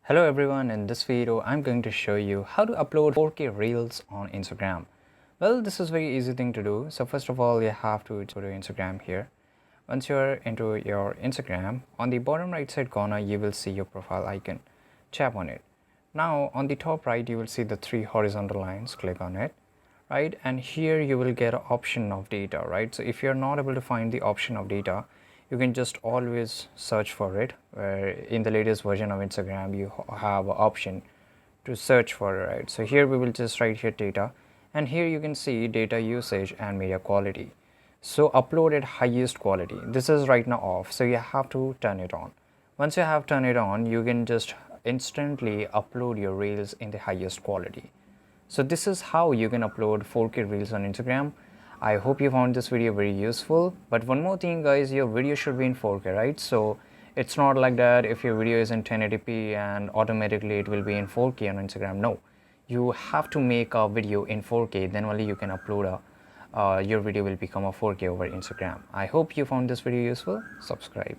Hello everyone, in this video I'm going to show you how to upload 4K reels on Instagram. Well, this is very easy thing to do. So first of all, you have to go to Instagram here. Once you're into your Instagram, on the bottom right side corner you will see your profile icon. Tap on it. Now on the top right you will see the three horizontal lines. Click on it, right? And here you will get an option of data, right? So if you're not able to find the option of data, you can just always search for it, where in the latest version of Instagram you have an option to search for it, right? So here we will just write here data, and here you can see data usage and media quality. So upload at highest quality, this is right now off, so you have to turn it on. Once you have turned it on, you can just instantly upload your reels in the highest quality. So this is how you can upload 4K reels on Instagram. I hope you found this video very useful. But one more thing guys, your video should be in 4K, right? So it's not like that if your video is in 1080p and automatically it will be in 4K on Instagram. No, you have to make a video in 4K, then only you can upload your video will become a 4K over Instagram. I hope you found this video useful. Subscribe.